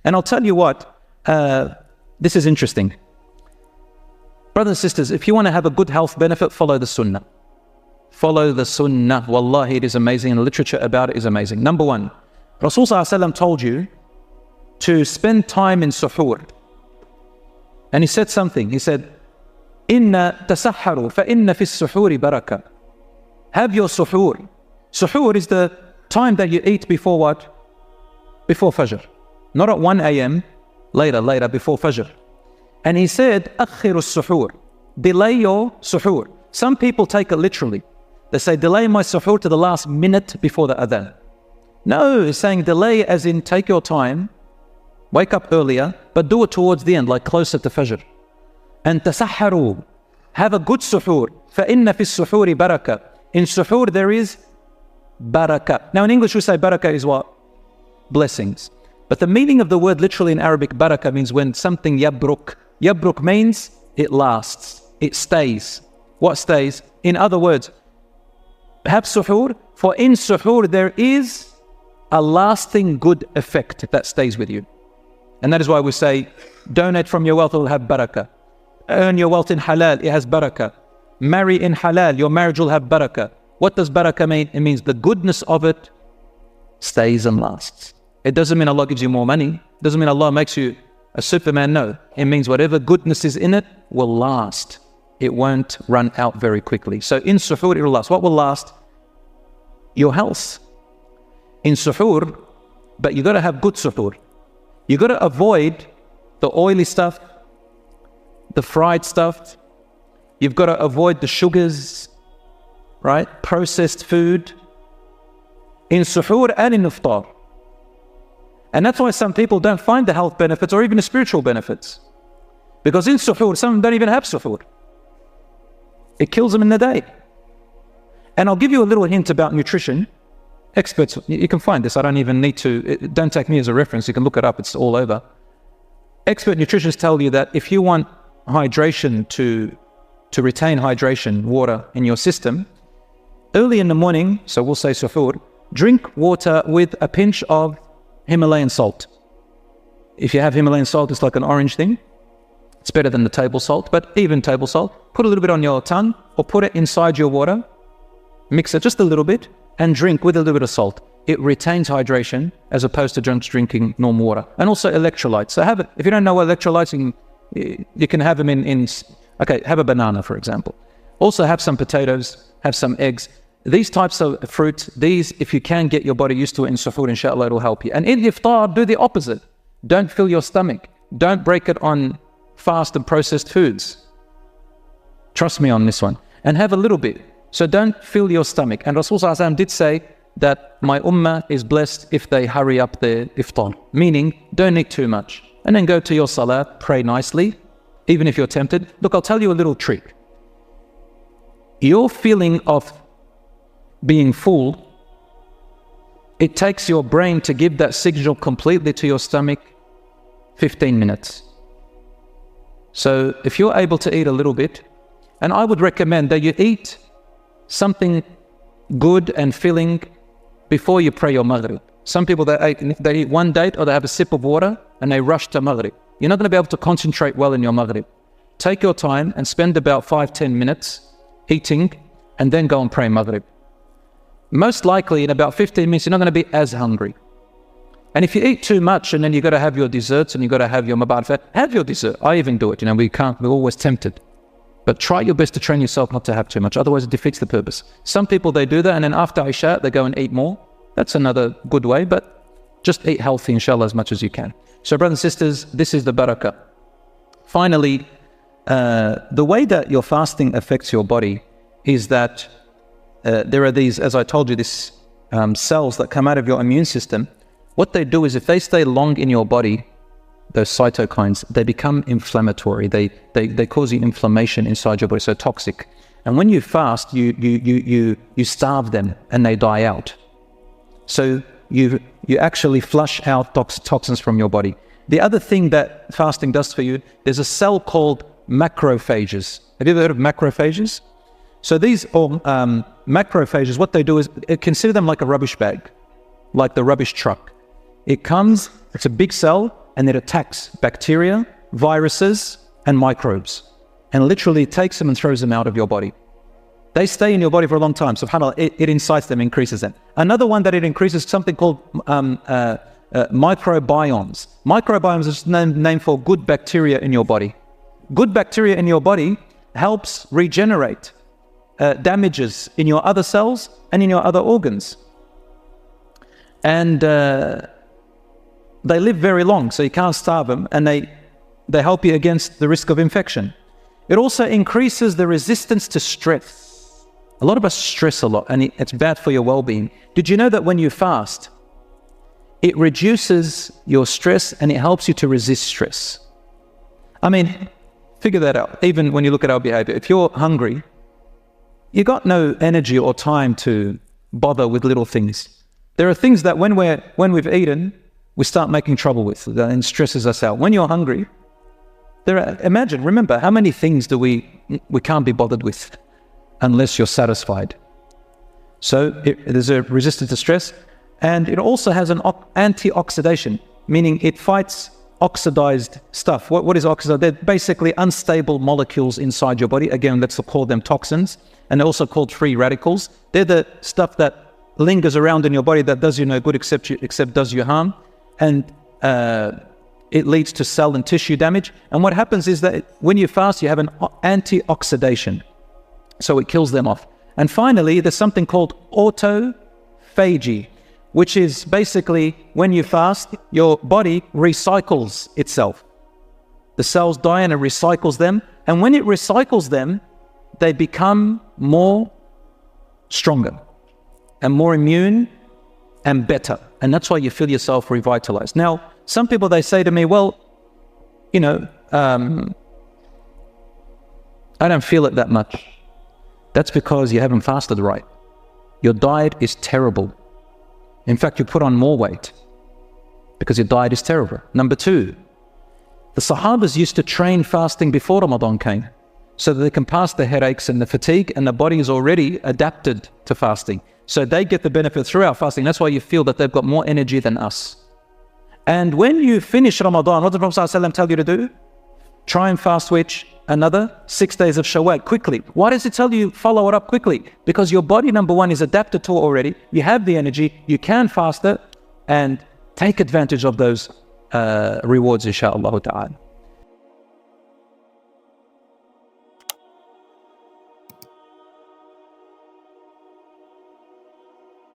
And I'll tell you what, this is interesting. Brothers and sisters, if you want to have a good health benefit, follow the sunnah. Follow the sunnah. Wallahi, it is amazing, and the literature about it is amazing. Number one, Rasul Sallallahu Alaihi Wasallam told you to spend time in suhoor. And he said something. He said, Inna tasahharu fa inna fi suhoori baraka. Have your suhoor. Suhoor is the time that you eat before what? Before Fajr. Not at 1 a.m. Later, before Fajr. And he said, Akhiru suhoor. Delay your suhoor. Some people take it literally. They say, delay my suhoor to the last minute before the adhan. No, it's saying delay as in take your time, wake up earlier, but do it towards the end, like closer to Fajr. And tasahharu, have a good suhoor. فَإِنَّ فِي السُّحُورِ baraka. In suhoor there is baraka. Now in English we say baraka is what? Blessings. But the meaning of the word literally in Arabic, baraka, means when something yabruk. Yabruk means it lasts, it stays. What stays? In other words, have suhoor, for in suhoor there is a lasting good effect that stays with you. And that is why we say, donate from your wealth, it will have barakah. Earn your wealth in halal, it has barakah. Marry in halal, your marriage will have barakah. What does barakah mean? It means the goodness of it stays and lasts. It doesn't mean Allah gives you more money. It doesn't mean Allah makes you a Superman. No, it means whatever goodness is in it will last. It won't run out very quickly. So in suhoor, it will last. What will last? Your health. In suhoor, but you got to have good suhoor. You got to avoid the oily stuff, the fried stuff. You've got to avoid the sugars, right? Processed food. In suhoor and in iftar. And that's why some people don't find the health benefits or even the spiritual benefits. Because in suhoor, some don't even have suhoor. It kills them in the day. And I'll give you a little hint about nutrition. Experts, you can find this. I don't even need to, don't take me as a reference. You can look it up. It's all over. Expert nutritionists tell you that if you want hydration to retain hydration, water in your system, early in the morning, so we'll say suhoor, drink water with a pinch of Himalayan salt. If you have Himalayan salt, it's like an orange thing. It's better than the table salt, but even table salt, put a little bit on your tongue or put it inside your water, mix it just a little bit and drink with a little bit of salt. It retains hydration as opposed to just drinking normal water. And also electrolytes. So have it, if you don't know what electrolytes, you can have them okay, have a banana, for example. Also have some potatoes, have some eggs. These types of fruits, if you can get your body used to it in suhoor, inshallah, it will help you. And in iftar, do the opposite. Don't fill your stomach. Don't break it on fast and processed foods. Trust me on this one. And have a little bit. So don't fill your stomach. And Rasul Sallallahu Alaihi Wasallam did say that my ummah is blessed if they hurry up their iftar. Meaning, don't eat too much. And then go to your salah, pray nicely, even if you're tempted. Look, I'll tell you a little trick. Your feeling of being full, it takes your brain to give that signal completely to your stomach 15 minutes. So if you're able to eat a little bit, and I would recommend that you eat something good and filling before you pray your Maghrib. Some people, they eat one date or they have a sip of water and they rush to Maghrib. You're not going to be able to concentrate well in your Maghrib. Take your time and spend about 5-10 minutes eating and then go and pray Maghrib. Most likely in about 15 minutes, you're not going to be as hungry. And if you eat too much and then you've got to have your desserts and you've got to have your mabarfat, have your dessert. I even do it. We're always tempted. But try your best to train yourself not to have too much. Otherwise, it defeats the purpose. Some people, they do that and then after Isha, they go and eat more. That's another good way, but just eat healthy, inshallah, as much as you can. So brothers and sisters, this is the barakah. Finally, the way that your fasting affects your body is that there are these, as I told you, these cells that come out of your immune system. What they do is if they stay long in your body, those cytokines, they become inflammatory. They cause you inflammation inside your body, so toxic. And when you fast, you starve them and they die out. So you actually flush out toxins from your body. The other thing that fasting does for you, there's a cell called macrophages. Have you ever heard of macrophages? So these macrophages, what they do is consider them like a rubbish bag, like the rubbish truck. It comes, it's a big cell, and it attacks bacteria, viruses, and microbes, and literally takes them and throws them out of your body. They stay in your body for a long time. SubhanAllah, it incites them, increases them. Another one that it increases is something called microbiomes. Microbiomes is name for good bacteria in your body. Good bacteria in your body helps regenerate damages in your other cells and in your other organs. And they live very long, so you can't starve them, and they help you against the risk of infection. It also increases the resistance to stress. A lot of us stress a lot, and it's bad for your well-being. Did you know that when you fast, it reduces your stress and it helps you to resist stress? I mean, figure that out. Even when you look at our behavior, if you're hungry, you got no energy or time to bother with little things. There are things that when we've eaten, we start making trouble with, and stresses us out. When you're hungry, remember, how many things do we can't be bothered with unless you're satisfied. So there's a resistance to stress, and it also has an antioxidation, meaning it fights oxidized stuff. What is oxidized? They're basically unstable molecules inside your body. Again, let's call them toxins, and they're also called free radicals. They're the stuff that lingers around in your body that does you no good except does you harm, and it leads to cell and tissue damage. And what happens is that when you fast, you have an antioxidation. So it kills them off. And finally, there's something called autophagy, which is basically when you fast, your body recycles itself. The cells die and it recycles them. And when it recycles them, they become more stronger and more immune and better. And that's why you feel yourself revitalized. Now, some people, they say to me, well, I don't feel it that much. That's because you haven't fasted right. Your diet is terrible. In fact, you put on more weight because your diet is terrible. Number two, the Sahabas used to train fasting before Ramadan came so that they can pass the headaches and the fatigue, and the body is already adapted to fasting. So they get the benefit throughout fasting. That's why you feel that they've got more energy than us. And when you finish Ramadan, what did the Prophet ﷺ tell you to do? Try and fast which? Another 6 days of Shawwal quickly. Why does it tell you follow it up quickly? Because your body, number one, is adapted to it already. You have the energy, you can fast it, and take advantage of those rewards, inshaAllah ta'ala.